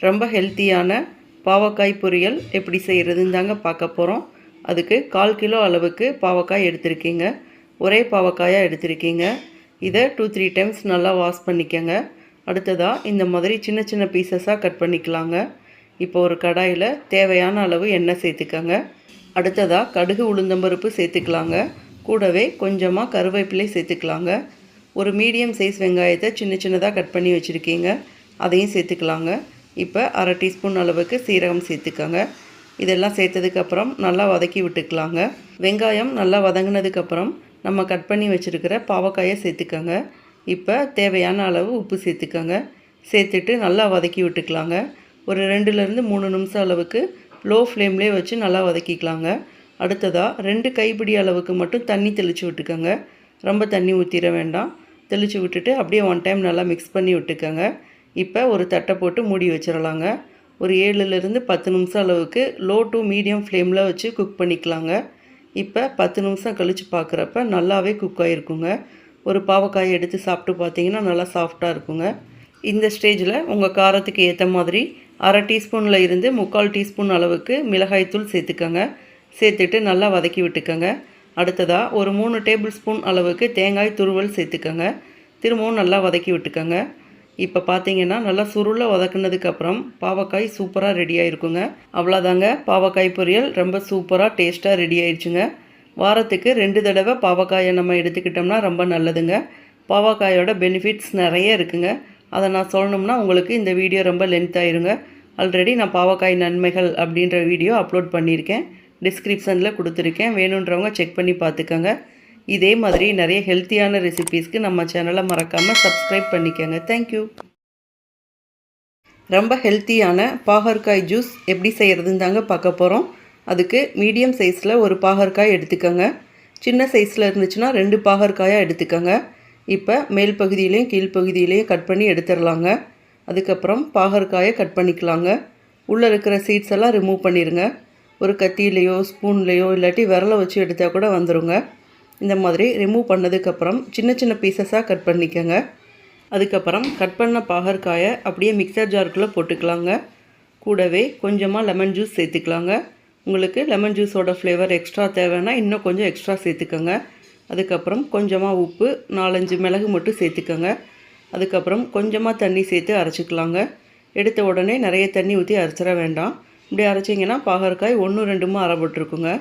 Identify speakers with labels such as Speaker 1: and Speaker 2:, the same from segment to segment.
Speaker 1: ரொம்ப ஹெல்த்தியான பாவக்காய் பொரியல் எப்படி செய்கிறதுன்னு தாங்க பார்க்க போகிறோம். அதுக்கு 1/4 கிலோ அளவுக்கு பாவக்காய் எடுத்திருக்கீங்க. ஒரே பாவக்காயாக எடுத்திருக்கீங்க. இதை 2-3 டைம்ஸ் நல்லா வாஷ் பண்ணிக்கங்க. அடுத்ததாக இந்த மாதிரி சின்ன சின்ன பீசஸாக கட் பண்ணிக்கலாங்க. இப்போ ஒரு கடாயில் தேவையான அளவு எண்ணெய் சேர்த்துக்கங்க. அடுத்ததாக கடுகு உளுந்தம்பருப்பு சேர்த்துக்கலாங்க. கூடவே கொஞ்சமாக கருவேப்பிலை சேர்த்துக்கலாங்க. ஒரு மீடியம் சைஸ் வெங்காயத்தை சின்ன சின்னதாக கட் பண்ணி வச்சுருக்கீங்க, அதையும் சேர்த்துக்கலாங்க. இப்போ 1/2 டீஸ்பூன் அளவுக்கு சீரகம் சேர்த்துக்கோங்க. இதெல்லாம் சேர்த்ததுக்கப்புறம் நல்லா வதக்கி விட்டுக்கலாங்க. வெங்காயம் நல்லா வதங்கினதுக்கப்புறம் நம்ம கட் பண்ணி வச்சுருக்கிற பாவக்காயை சேர்த்துக்கோங்க. இப்போ தேவையான அளவு உப்பு சேர்த்துக்கோங்க. சேர்த்துட்டு நல்லா வதக்கி விட்டுக்கலாங்க. ஒரு 2-3 நிமிஷம் அளவுக்கு லோ ஃப்ளேம்லேயே வச்சு நல்லா வதக்கிக்கலாங்க. அடுத்ததாக 2 கைப்பிடி அளவுக்கு மட்டும் தண்ணி தெளித்து விட்டுக்கோங்க. ரொம்ப தண்ணி ஊற்றிட வேண்டாம். தெளித்து விட்டுட்டு அப்படியே 1 டைம் நல்லா மிக்ஸ் பண்ணி விட்டுக்கோங்க. இப்போ ஒரு தட்டை போட்டு மூடி வச்சிடலாங்க. ஒரு 7-10 நிமிஷம் அளவுக்கு லோ டு மீடியம் ஃப்ளேமில் வச்சு குக் பண்ணிக்கலாங்க. இப்போ 10 நிமிஷம் கழித்து பார்க்குறப்ப நல்லாவே குக் ஆகிருக்குங்க. ஒரு பாவக்காயை எடுத்து சாப்பிட்டு பார்த்தீங்கன்னா நல்லா சாஃப்டாக இருக்குங்க. இந்த ஸ்டேஜில் உங்கள் காரத்துக்கு ஏற்ற மாதிரி 1/2 டீஸ்பூனில் இருந்து 3/4 டீஸ்பூன் அளவுக்கு மிளகாய்த்தூள் சேர்த்துக்கோங்க. சேர்த்துட்டு நல்லா வதக்கி விட்டுக்கோங்க. அடுத்ததாக ஒரு 3 டேபிள் ஸ்பூன் அளவுக்கு தேங்காய் துருவல் சேர்த்துக்கோங்க. திரும்பவும் நல்லா வதக்கி விட்டுக்கோங்க. இப்போ பார்த்தீங்கன்னா நல்லா சுருளை வதக்குனதுக்கப்புறம் பாவக்காய் சூப்பராக ரெடி ஆகிருக்குங்க. அவ்வளோதாங்க, பாவக்காய் பொரியல் ரொம்ப சூப்பராக டேஸ்ட்டாக ரெடி ஆயிடுச்சுங்க. வாரத்துக்கு 2 தடவை பாவக்காயை நம்ம எடுத்துக்கிட்டோம்னா ரொம்ப நல்லதுங்க. பாவக்காயோட பெனிஃபிட்ஸ் நிறைய இருக்குங்க. அதை நான் சொல்லணும்னா உங்களுக்கு இந்த வீடியோ ரொம்ப லென்த் ஆயிருங்க. ஆல்ரெடி நான் பாவக்காய் நன்மைகள் அப்படின்ற வீடியோ அப்லோட் பண்ணியிருக்கேன். டிஸ்கிரிப்ஷனில் கொடுத்துருக்கேன். வேணுன்றவங்க செக் பண்ணி பார்த்துக்கோங்க. இதே மாதிரி நிறைய ஹெல்த்தியான ரெசிபீஸ்க்கு நம்ம சேனலை மறக்காமல் சப்ஸ்கிரைப் பண்ணிக்கோங்க. தேங்க்யூ. ரொம்ப ஹெல்த்தியான பாகற்காய் ஜூஸ் எப்படி செய்கிறதுன்னு தாங்க பார்க்க போகிறோம். அதுக்கு மீடியம் சைஸில் ஒரு பாகற்காய் எடுத்துக்கோங்க. சின்ன சைஸில் இருந்துச்சுன்னா 2 பாகற்காயாக எடுத்துக்கோங்க. இப்போ மேல் பகுதியிலையும் கீழ்ப்பகுதியிலையும் கட் பண்ணி எடுத்துடலாங்க. அதுக்கப்புறம் பாகற்காயை கட் பண்ணிக்கலாங்க. உள்ளே இருக்கிற சீட்ஸ் எல்லாம் ரிமூவ் பண்ணிடுங்க. ஒரு கத்தியிலையோ ஸ்பூன்லேயோ இல்லாட்டி விரலை வச்சு எடுத்தால் கூட வந்துடுங்க. இந்த மாதிரி ரிமூவ் பண்ணதுக்கப்புறம் சின்ன சின்ன பீசஸாக கட் பண்ணிக்கோங்க. அதுக்கப்புறம் கட் பண்ண பாகற்காயை அப்படியே மிக்சர் ஜாருக்குள்ளே போட்டுக்கலாங்க. கூடவே கொஞ்சமாக லெமன் ஜூஸ் சேர்த்துக்கலாங்க. உங்களுக்கு லெமன் ஜூஸோட ஃப்ளேவர் எக்ஸ்ட்ரா தேவைன்னா இன்னும் கொஞ்சம் எக்ஸ்ட்ரா சேர்த்துக்கோங்க. அதுக்கப்புறம் கொஞ்சமாக உப்பு, 4-5 மிளகு மட்டும் சேர்த்துக்கோங்க. அதுக்கப்புறம் கொஞ்சமாக தண்ணி சேர்த்து அரைச்சிக்கலாங்க. எடுத்த உடனே நிறைய தண்ணி ஊற்றி அரைச்சிட வேண்டாம். இப்படி அரைச்சிங்கன்னா பாகற்காய் 1-2 அரைப்பட்டுருக்குங்க.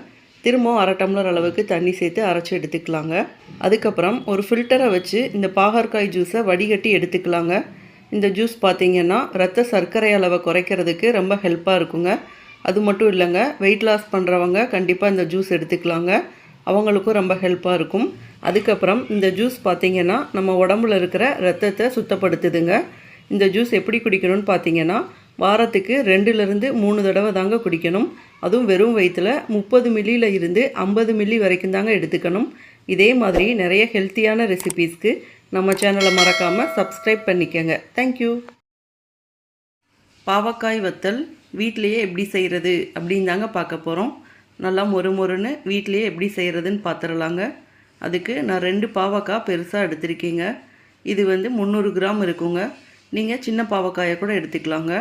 Speaker 1: திரும்பவும் 1/2 டம்ளர் அளவுக்கு தண்ணி சேர்த்து அரைச்சி எடுத்துக்கலாங்க. அதுக்கப்புறம் ஒரு ஃபில்டரை வச்சு இந்த பாகற்காய் ஜூஸை வடிகட்டி எடுத்துக்கலாங்க. இந்த ஜூஸ் பார்த்திங்கன்னா ரத்த சர்க்கரை அளவை குறைக்கிறதுக்கு ரொம்ப ஹெல்ப்பாக இருக்குங்க. அது மட்டும் இல்லைங்க, வெயிட் லாஸ் பண்ணுறவங்க கண்டிப்பாக இந்த ஜூஸ் எடுத்துக்கலாங்க. அவங்களுக்கும் ரொம்ப ஹெல்ப்பாக இருக்கும். அதுக்கப்புறம் இந்த ஜூஸ் பார்த்திங்கன்னா நம்ம உடம்புல இருக்கிற ரத்தத்தை சுத்தப்படுத்துதுங்க. இந்த ஜூஸ் எப்படி குடிக்கணும்னு பார்த்திங்கன்னா வாரத்துக்கு 2-3 தடவை தாங்க குடிக்கணும். அதுவும் வெறும் வயிற்றில் 30 மில்லியில் இருந்து 50 மில்லி வரைக்கும் தாங்க எடுத்துக்கணும். இதே மாதிரி நிறைய ஹெல்த்தியான ரெசிபீஸ்க்கு நம்ம சேனலை மறக்காமல் சப்ஸ்கிரைப் பண்ணிக்கோங்க. தேங்க்யூ. பாவக்காய் வத்தல் வீட்டிலையே எப்படி செய்கிறது அப்படின்னு தாங்க பார்க்க போகிறோம். நல்லா மொறுன்னு வீட்டிலையே எப்படி செய்கிறதுன்னு பார்த்துடலாங்க. அதுக்கு நான் 2 பாவக்காய் பெருசாக எடுத்திருக்கீங்க. இது 300 கிராம் இருக்குங்க. நீங்கள் சின்ன பாவக்காயை கூட எடுத்துக்கலாங்க.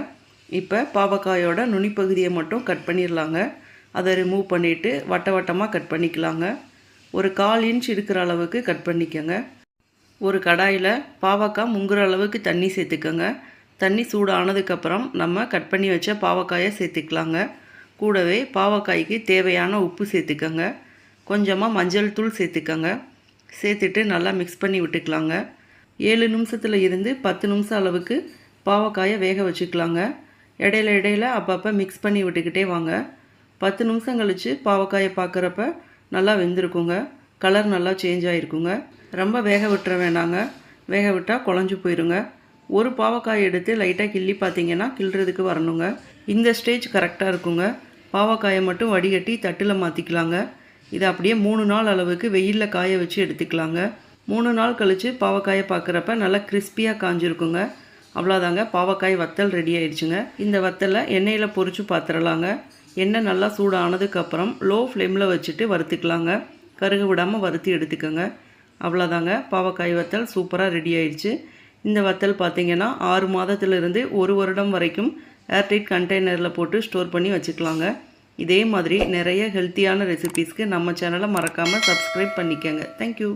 Speaker 1: இப்போ பாவக்காயோட நுனிப்பகுதியை மட்டும் கட் பண்ணிடலாங்க. அதை ரிமூவ் பண்ணிவிட்டு வட்டமாக கட் பண்ணிக்கலாங்க. ஒரு 1/4 இன்ச் இருக்கிற அளவுக்கு கட் பண்ணிக்கோங்க. ஒரு கடாயில் பாவக்காய் முங்குற அளவுக்கு தண்ணி சேர்த்துக்கோங்க. தண்ணி சூடானதுக்கப்புறம் நம்ம கட் பண்ணி வச்ச பாவக்காயை சேர்த்துக்கலாங்க. கூடவே பாவக்காய்க்கு தேவையான உப்பு சேர்த்துக்கோங்க. கொஞ்சமாக மஞ்சள் தூள் சேர்த்துக்கோங்க. சேர்த்துட்டு நல்லா மிக்ஸ் பண்ணி விட்டுக்கலாங்க. 7 நிமிஷத்தில் இருந்து 10 நிமிஷம் அளவுக்கு பாவக்காயை வேக வச்சுக்கலாங்க. இடையில அப்பப்போ மிக்ஸ் பண்ணி விட்டுக்கிட்டே வாங்க. 10 நிமிஷம் கழித்து பாவக்காயை பார்க்குறப்ப நல்லா வெந்திருக்குங்க. கலர் நல்லா சேஞ்ச் ஆகிருக்குங்க. ரொம்ப வேக விட்டுற வேண்டாங்க. வேக விட்டால் குழஞ்சி போயிருங்க. ஒரு பாவக்காயை எடுத்து லைட்டாக கிள்ளி பார்த்தீங்கன்னா கிள்றதுக்கு வரணுங்க. இந்த ஸ்டேஜ் கரெக்டாக இருக்குங்க. பாவக்காயை மட்டும் வடிகட்டி தட்டில் மாற்றிக்கலாங்க. இதை அப்படியே 3 நாள் அளவுக்கு வெயிலில் காய வச்சு எடுத்துக்கலாங்க. 3 நாள் கழித்து பாவக்காயை பார்க்குறப்ப நல்லா கிறிஸ்பியாக காஞ்சிருக்குங்க. அவ்வளோதாங்க, பாவக்காய் வத்தல் ரெடி ஆயிடுச்சுங்க. இந்த வத்தலை எண்ணெயில் பொரித்து பார்த்துடலாங்க. எண்ணெய் நல்லா சூடானதுக்கப்புறம் லோ ஃப்ளேமில் வச்சுட்டு வறுத்துக்கலாங்க. கருக விடாமல் வறுத்து எடுத்துக்கோங்க. அவ்வளோதாங்க, பாவக்காய் வத்தல் சூப்பராக ரெடி ஆயிடுச்சு. இந்த வத்தல் பார்த்திங்கன்னா 6 மாதத்துலேருந்து 1 வருடம் வரைக்கும் ஏர்டைட் கண்டெய்னரில் போட்டு ஸ்டோர் பண்ணி வச்சுக்கலாங்க. இதே மாதிரி நிறைய ஹெல்த்தியான ரெசிபீஸ்க்கு நம்ம சேனலை மறக்காமல் சப்ஸ்கிரைப் பண்ணிக்கோங்க. தேங்க்யூ.